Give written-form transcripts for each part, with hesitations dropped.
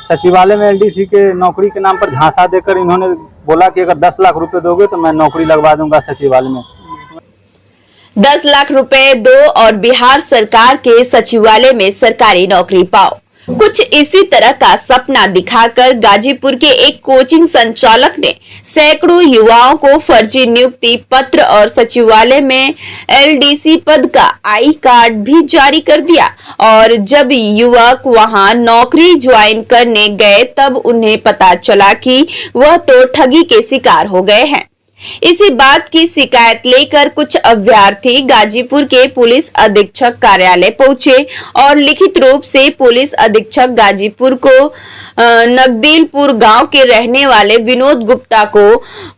सचिवालय में एलडीसी के नौकरी के नाम पर झांसा देकर इन्होंने बोला कि अगर 10 लाख रुपए दोगे तो मैं नौकरी लगवा दूंगा सचिवालय में। 10 लाख रुपए दो और बिहार सरकार के सचिवालय में सरकारी नौकरी पाओ। कुछ इसी तरह का सपना दिखाकर गाजीपुर के एक कोचिंग संचालक ने सैकड़ों युवाओं को फर्जी नियुक्ति पत्र और सचिवालय में एलडीसी पद का आई कार्ड भी जारी कर दिया। और जब युवक वहां नौकरी ज्वाइन करने गए तब उन्हें पता चला कि वह तो ठगी के शिकार हो गए हैं। इसी बात की शिकायत लेकर कुछ अभ्यर्थी गाजीपुर के पुलिस अधीक्षक कार्यालय पहुंचे और लिखित रूप से पुलिस अधीक्षक गाजीपुर को नगदीलपुर गांव के रहने वाले विनोद गुप्ता को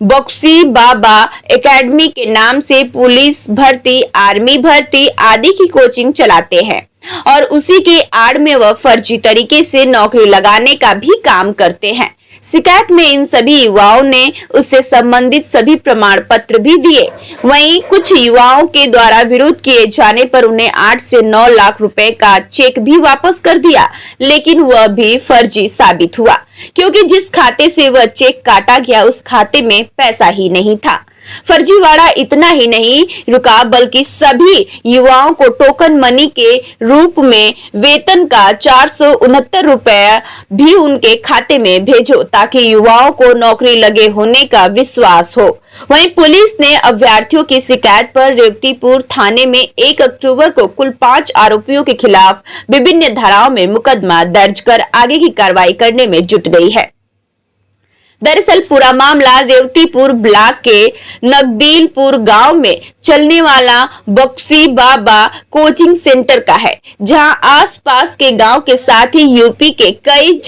बक्सी बाबा एकेडमी के नाम से पुलिस भर्ती, आर्मी भर्ती आदि की कोचिंग चलाते हैं और उसी के आड़ में वह फर्जी तरीके से नौकरी लगाने का भी काम करते हैं। शिकायत में इन सभी युवाओं ने उससे संबंधित सभी प्रमाण पत्र भी दिए। वहीं कुछ युवाओं के द्वारा विरोध किए जाने पर उन्हें 8 से 9 लाख रुपए का चेक भी वापस कर दिया, लेकिन वह भी फर्जी साबित हुआ क्योंकि जिस खाते से वह चेक काटा गया उस खाते में पैसा ही नहीं था। फर्जीवाड़ा इतना ही नहीं रुका बल्कि सभी युवाओं को टोकन मनी के रूप में वेतन का 469 रुपए भी उनके खाते में भेजो ताकि युवाओं को नौकरी लगे होने का विश्वास हो। वहीं पुलिस ने अभ्यर्थियों की शिकायत पर रेवतीपुर थाने में 1 अक्टूबर को कुल 5 आरोपियों के खिलाफ विभिन्न धाराओं में मुकदमा दर्ज कर आगे की कार्रवाई करने में जुट गई है। दरअसल पूरा मामला रेवतीपुर ब्लॉक के नगदीलपुर गांव में चलने वाला बक्सी बाबा कोचिंग सेंटर का है, जहां आसपास के गांव के साथ ही यूपी के कई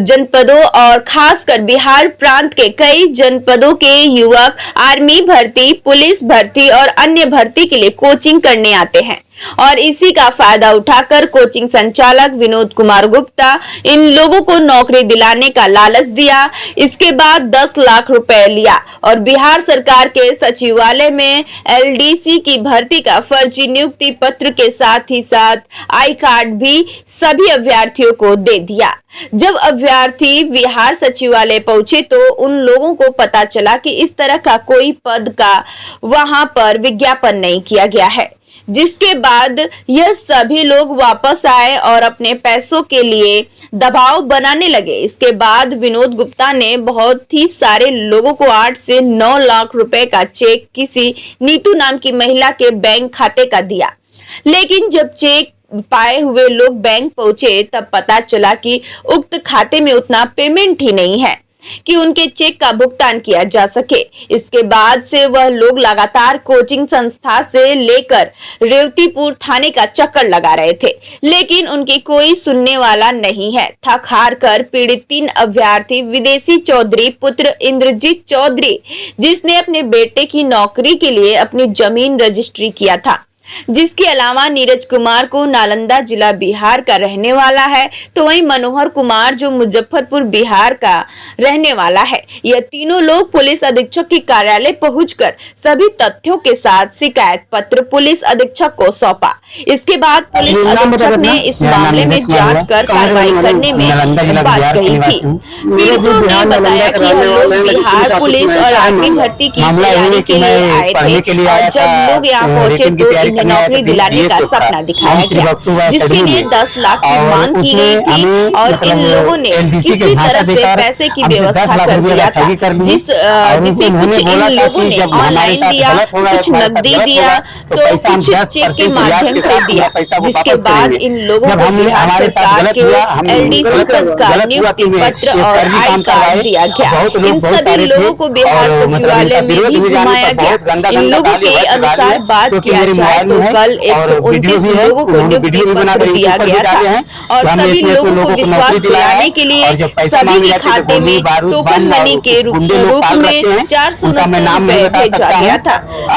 जनपदों और खासकर बिहार प्रांत के कई जनपदों के युवक आर्मी भर्ती, पुलिस भर्ती और अन्य भर्ती के लिए कोचिंग करने आते हैं और इसी का फायदा उठाकर कोचिंग संचालक विनोद कुमार गुप्ता इन लोगों को नौकरी दिलाने का लालच दिया। इसके बाद 10 लाख रुपए लिया और बिहार सरकार के सचिवालय में एलडीसी की भर्ती का फर्जी नियुक्ति पत्र के साथ ही साथ आई कार्ड भी सभी अभ्यर्थियों को दे दिया। जब अभ्यर्थी बिहार सचिवालय पहुंचे तो उन लोगों को पता चला कि इस तरह का कोई पद का वहां पर विज्ञापन नहीं किया गया है, जिसके बाद यह सभी लोग वापस आए और अपने पैसों के लिए दबाव बनाने लगे। इसके बाद विनोद गुप्ता ने बहुत ही सारे लोगों को 8 से 9 लाख रुपए का चेक किसी नीतू नाम की महिला के बैंक खाते का दिया, लेकिन जब चेक पाए हुए लोग बैंक पहुंचे तब पता चला कि उक्त खाते में उतना पेमेंट ही नहीं है कि उनके चेक का भुगतान किया जा सके। इसके बाद से वह लोग लगातार कोचिंग संस्था से लेकर रेवतीपुर थाने का चक्कर लगा रहे थे, लेकिन उनकी कोई सुनने वाला नहीं है। थक हार कर पीड़ित 3 अभ्यर्थी विदेशी चौधरी पुत्र इंद्रजीत चौधरी, जिसने अपने बेटे की नौकरी के लिए अपनी जमीन रजिस्ट्री किया था, जिसके अलावा नीरज कुमार को नालंदा जिला बिहार का रहने वाला है, तो वहीं मनोहर कुमार जो मुजफ्फरपुर बिहार का रहने वाला है। यह तीनों लोग पुलिस अधीक्षक के कार्यालय पहुंचकर सभी तथ्यों के साथ शिकायत पत्र पुलिस अधीक्षक को सौंपा। इसके बाद पुलिस अधीक्षक ने इस मामले में जांच कर कार्रवाई करने में बात कही थी। पीड़ितों ने बताया कि हम लोग बिहार पुलिस और आर्मी भर्ती की तैयारी के लिए आए थे और जब लोग यहाँ पहुंचे तो नौकरी दिलाने का सपना दिखाया गया, जिसके लिए 10 लाख की मांग की गई थी और इन लोगों ने इसी तरह से पैसे की व्यवस्था कर दिया था, जिसे कुछ इन लोगों ने ऑनलाइन दिया, कुछ नकदी दिया तो कुछ चेक के माध्यम से दिया, जिसके बाद इन लोगों को बिहार सरकार के एलडीसी पद का नियुक्ति पत्र और आई कार्ड दिया गया। इन सभी लोगों को बिहार सचिवालय में भी घुमाया गया। इन लोगों के अनुसार बात किया जाए तो कल 129 लोगों को नियुक्ति पत्र दिया गया था और सभी लोगों को विश्वास दिलाने के लिए सभी के खाते में टोकन मनी के रूप में 400 रुपए भेजा गया था,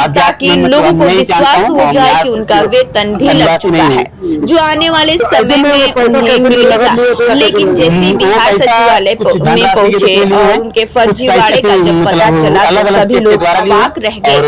ताकि इन लोगों को विश्वास हो जाए कि उनका वेतन भी लग चुका है जो आने वाले समय में उन्हें मिलेगा। लेकिन जैसे बिहार सचिवालय में पहुंचे और उनके फर्जीवाड़े का जब पता चला तो सभी लोग अवाक रह गए।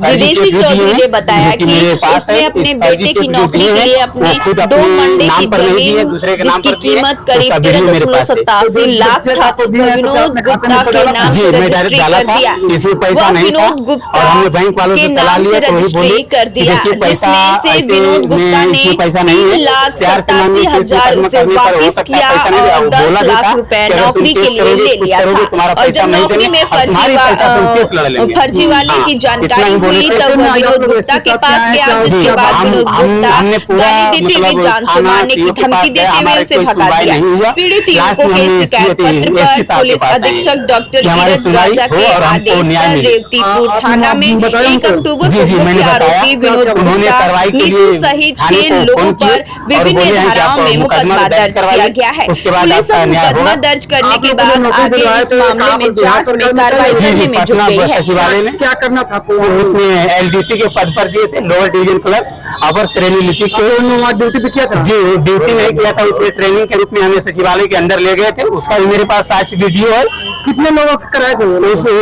विदेशी चौधरी ने बताया जो कि मेरे पास उसने है, अपने इस बेटे फर्जी की चेक जो नौकरी दिए के हैं, लिए वो अपने खुद 2 अपने मंडे नाम की पर नहीं दिए, जमीन दूसरे के नाम जिसकी पर दिए, कीमत करीब उसका वीडियो मेरे पास है। 13.87 लाख था, वो विनोद गुप्ता के नाम जी से मैं डायरेक्ट रजिस्ट्री डाला कर था, दिया। इसमें पैसा वह नहीं था विनोद गुप्ता और हमने बैंक वालों के से सलाह नाम लिया से तो वही बोले रजिस्ट्री कर कि दिया, देखिए पैसा जिसमें से ऐसे विनोद गुप्ता ने इसमें पैसा नहीं है, 3,87,000 में उसे करने पर हो वापिस सकता है किया पैसा नहीं और दिया। वो 10 बोला भी लाख था रुपए कि अगर तुम नौकरी के केस लिए करोगे, ले कुछ लिया करोगे, था। तुम्हारा और पैसा जब नहीं नौकरी देंगे में और तुम्हारी पैसा तुम केस लड़ लेंगे। फर्जीवाले हाँ, की इतना जानकारी ही बोले हुई थे। तब वह विनोद गुप्ता के पास गया, जिसके बाद विनोद गुप्ता गाली देते हुए जान से मारने की धमकी देते हुए उसे भगा दिया। पीड़ित युवकों के शिकायत पत्र पर पुलिस अधीक्षक डॉक्टर धीरज राजा के आदेश पर रेवतीपुर थाना में 1 अक्टूबर को मुख्य आरोपी विनोद गुप्ता, नीतू सहित 6 लोगों पर विभिन्न धाराओं में मुकदमा दर्ज किया गया है। पुलिस अब मुकदमा दर्ज करने के बाद आगे इस मामले में जांच में कार्रवाई करने में जुट गई है। सचिवालय ने क्या करना था आपको? उसमें एलडीसी के पद पर दिए थे, लोअर डिवीजन क्लर्क, अपर श्रेणी लिपिक के ड्यूटी पे किया था। जी ड्यूटी नहीं किया था, उसमें ट्रेनिंग के रूप में हमें सचिवालय के अंदर ले गए थे। उसका भी मेरे पास साक्ष्य वीडियो है। कितने लोगों को कराए थे?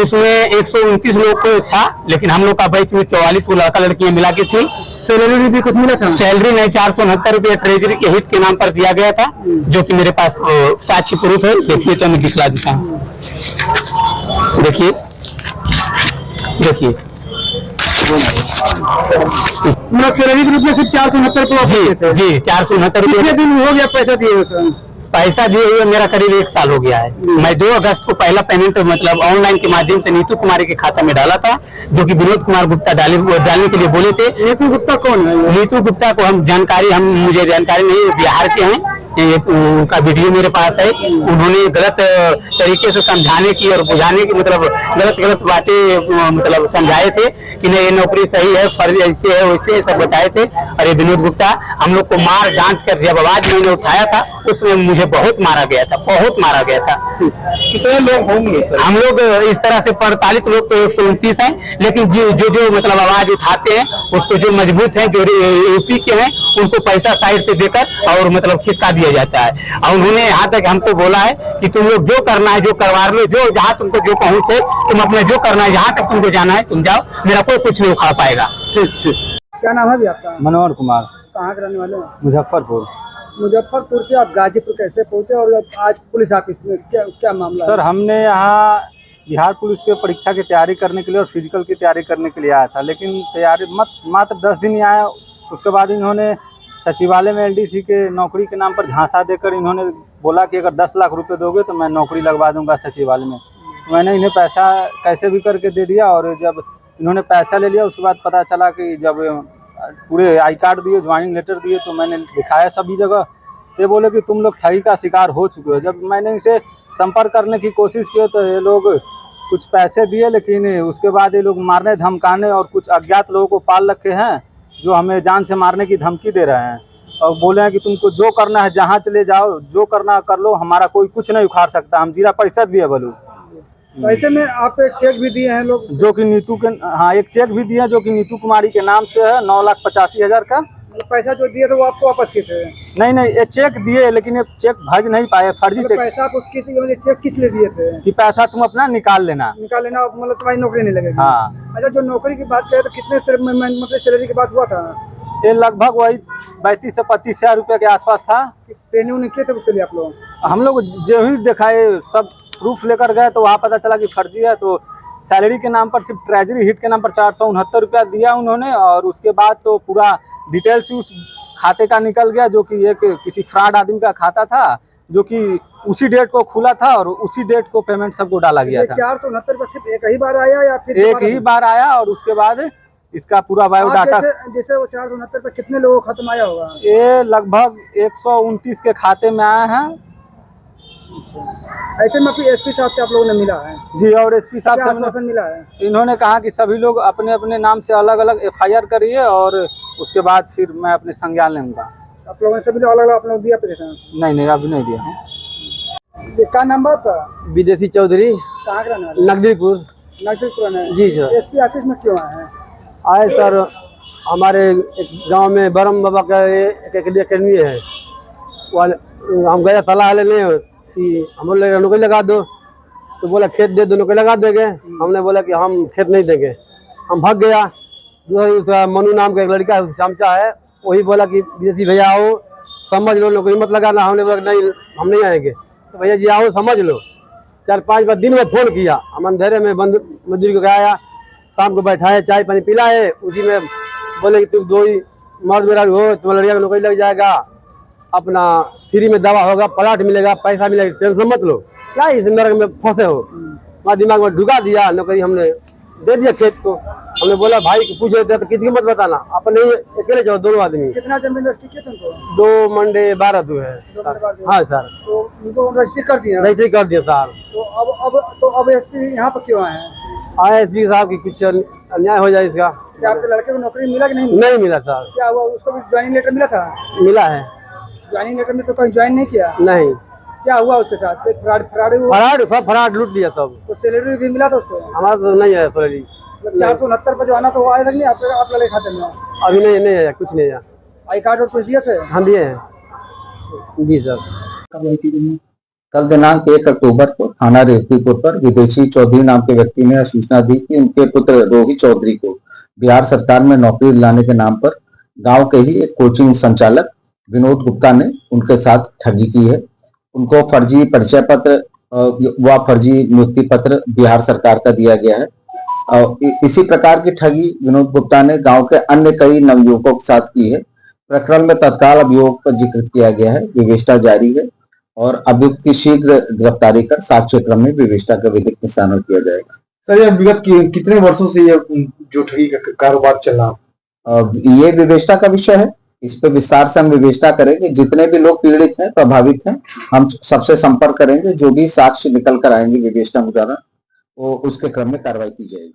उसमें 129 लोग को था, लेकिन हम लोग का बैच में 44 को लड़का लड़कियां मिला के थी। सैलरी भी कुछ मिला था? सैलरी नहीं, 469 रुपया ट्रेजरी के हित के नाम पर दिया गया था, जो कि मेरे पास साक्ष्य प्रूफ है। देखिए तो मैं दिखला देता हूँ। देखिए देखिए सैलरी के रूप में सिर्फ 469 रुपये। जी 469 रुपये। कितने दिन हो गया पैसा दिए? पैसा दिए हुए मेरा करीब 1 साल हो गया है। मैं 2 अगस्त को पहला पेमेंट मतलब ऑनलाइन के माध्यम से नीतू कुमारी के खाता में डाला था, जो कि विनोद कुमार गुप्ता डालने के लिए बोले थे। नीतू गुप्ता कौन है? नीतू गुप्ता को मुझे जानकारी नहीं, बिहार के हैं। उनका वीडियो मेरे पास है। उन्होंने गलत तरीके से समझाने की और बुझाने की मतलब गलत बातें मतलब समझाए थे कि नहीं ये नौकरी सही है, फर्ज ऐसे है वैसे सब बताए थे। और ये विनोद गुप्ता हम लोग को मार डांट कर जब आवाज मैंने उठाया था, उसमें मुझे बहुत मारा गया था, बहुत मारा गया था। कितने लोग होंगे? हम लोग इस तरह से 45 लोग तो 129 हैं, लेकिन जो मतलब आवाज उठाते हैं उसको जो मजबूत है, जो यूपी के हैं, उनको पैसा साइड से देकर और मतलब खिसका दिया जाता है। और उन्होंने यहाँ तक हमको बोला है कि तुम लोग जो करना है जो करवा लो, जो जहाँ तुमको जो पहुंचे तुम अपने जो करना है, जहाँ तक तुमको जाना है तुम जाओ, मेरा कोई कुछ नहीं उखाड़ पाएगा। क्या नाम है भी आपका? मनोहर कुमार। कहाँ के रहने वाले हैं? मुजफ्फरपुर। मुजफ्फरपुर से आप गाजीपुर कैसे पहुंचे और आज पुलिस ऑफिस में क्या मामला सर, हमने यहाँ बिहार पुलिस के परीक्षा की तैयारी करने के लिए और फिजिकल की तैयारी करने के लिए आया था, लेकिन तैयारी मात्र 10 दिन ही आया। उसके बाद इन्होंने सचिवालय में एलडीसी के नौकरी के नाम पर झांसा देकर इन्होंने बोला कि अगर 10 लाख रुपए दोगे तो मैं नौकरी लगवा दूंगा सचिवालय में। मैंने इन्हें पैसा कैसे भी करके दे दिया, और जब इन्होंने पैसा ले लिया उसके बाद पता चला कि जब पूरे आई कार्ड दिए, ज्वाइनिंग लेटर दिए, तो मैंने दिखाया सभी जगह। तो बोले कि तुम लोग ठगी का शिकार हो चुके हो। जब मैंने इनसे संपर्क करने की कोशिश की तो ये लोग कुछ पैसे दिए, लेकिन उसके बाद ये लोग मारने धमकाने और कुछ अज्ञात लोगों को पाल रखे हैं जो हमें जान से मारने की धमकी दे रहे हैं, और बोले हैं कि तुमको जो करना है जहाँ चले जाओ, जो करना कर लो, हमारा कोई कुछ नहीं उखाड़ सकता, हम जिला परिषद भी है बोलू। ऐसे में आपको एक चेक भी दिए हैं लोग, जो कि नीतू के, हाँ एक चेक भी दिया जो कि नीतू कुमारी के नाम से है, 9,85,000 का। पैसा जो दिए थे वो आपको वापस किए थे? नहीं, ये चेक दिए, लेकिन ये चेक भज नहीं पाए, फर्जी चेक। पैसा आपको चेक किस लिए दिए थे? कि पैसा तुम अपना निकाल लेना, मतलब तुम्हारी नौकरी नहीं लगेगी। हाँ। अच्छा, जो नौकरी की बात करें तो कितने मतलब सैलरी की बात हुआ था? ये लगभग वही 32 से 35 हजार रुपये के आसपास था। ट्रेनिंग नहीं किए थे उसके लिए आप लोग? हम लोग जो ही दिखाए, सब प्रूफ लेकर गए तो वहाँ पता चला कि फर्जी है। तो सैलरी के नाम पर सिर्फ ट्रेजरी हिट के नाम पर 469 रुपया दिया उन्होंने, और उसके बाद तो पूरा डिटेल्स उस खाते का निकल गया, जो कि एक किसी फ्रॉड आदमी का खाता था, जो कि उसी डेट को खुला था और उसी डेट को पेमेंट सबको डाला गया था। 469 रुपया सिर्फ एक ही बार आया या फिर एक ही बार आया, और उसके बाद इसका पूरा बायोडाटा। जैसे वो 469 रुपया कितने लोगों को खत्म आया होगा? ये लगभग 129 के खाते में आए हैं। ऐसे में फिर एसपी साहब से आप लोगों ने मिला है? जी, और एसपी साहब से आश्वासन मिला है? इन्होंने कहा कि सभी लोग अपने अपने नाम से अलग अलग एफआईआर करिए, और उसके बाद फिर मैं अपने संज्ञान लूँगा। आप लोगों ने सभी लोग अलग अलग आप लोग दिया एप्लीकेशन? नहीं, अभी नहीं दिया। क्या नाम है आपका? विदेशी चौधरी। कहाँ का रहने वाले? नकदीपुर। नकदीपुर में? जी सर। एसपी ऑफिस में क्यों आए हैं? आए सर, हमारे एक गांव में ब्रह्म बाबा का एक अकेडमी है, हम गए सलाह लेने कि हम लोग नौकरी लगा दो, तो बोला खेत दे दो, नौकरी लगा देंगे। हमने बोला कि हम खेत नहीं देंगे, हम भाग गया। दूसरा उसका मनु नाम का एक लड़का है, उसका चमचा है, वही बोला कि विदेशी भैया आओ समझ लो, नौकरी मत लगाना। हमने बोला नहीं हम नहीं आएंगे। तो भैया जी आओ समझ लो। 4-5 बार दिन में फोन किया, हम अंधेरे में बंद मजदूरी को गया, शाम को बैठाए, चाय पानी पिलाए, उसी में बोले कि तुम 2 ही मर्द मेरा हो, तुम्हारा लड़िया का नौकरी लग जाएगा, अपना फ्री में दवा होगा, प्लाट मिलेगा, पैसा मिलेगा, टेंशन मत लो, क्या इस नरक में फंसे हो। हमारे दिमाग में ढुका दिया, नौकरी हमने दे दिया खेत को। हमने बोला भाई को पूछ रहे थे तो किसी को मत बताना, अपने अकेले जाओ, दोनों आदमी। कितना जमीन रजिस्ट्री किया तुमको? 2 मंडे 12 दो है। हाँ सर, तो उनको रजिस्ट्री कर दिया? रजिस्ट्री कर दिया सर। तो अब एसपी यहाँ पर क्यों आए हैं? आए एसपी साहब की कुछ अन्याय हो जाए इसका। क्या आपके लड़के को नौकरी मिला कि नहीं? नहीं मिला सर। क्या हुआ, उसको भी ज्वाइनिंग लेटर मिला था? मिला है। ज्वाइनिंग लेटर में तो कहीं ज्वाइन नहीं किया? नहीं। क्या हुआ उसके साथ? फ्रॉड हुआ? फराड, सब फराड लूट लिया सब। तो सैलरी भी मिला था उसको? हमारा तो नहीं है सैलरी। 469 पर जो आना तो वो आया था नहीं आप लड़के खाते में? अभी नहीं आया, कुछ नहीं आया। आई कार्ड और कुछ दिए थे? हाँ दिए हैं जी सर। कल दिनांक 1 अक्टूबर को थाना रेवतीपुर पर विदेशी चौधरी नाम के व्यक्ति ने सूचना दी कि उनके पुत्र रोहित चौधरी को बिहार सरकार में नौकरी दिलाने के नाम पर गांव के ही एक कोचिंग संचालक विनोद गुप्ता ने उनके साथ ठगी की है। उनको फर्जी परिचय पत्र व फर्जी नियुक्ति पत्र बिहार सरकार का दिया गया है। इसी प्रकार की ठगी विनोद गुप्ता ने गांव के अन्य कई नवयुवकों के साथ की है। प्रकरण में तत्काल अभियोग पर जिक्र किया गया है, विवेचना जारी है और अभियुक्त की शीघ्र गिरफ्तारी कर साक्ष्य क्रम में विवेचना का विधिक निस्तारण किया जाएगा। सर, यह विगत कितने वर्षों से यह जो ठगी का कारोबार चल रहा? ये विवेचना का विषय है, इस पे विस्तार से हम विवेचना करेंगे। जितने भी लोग पीड़ित हैं, प्रभावित हैं, हम सबसे संपर्क करेंगे। जो भी साक्ष्य निकल कर आएंगे विवेचना के दौरान, वो उसके क्रम में कार्रवाई की जाएगी।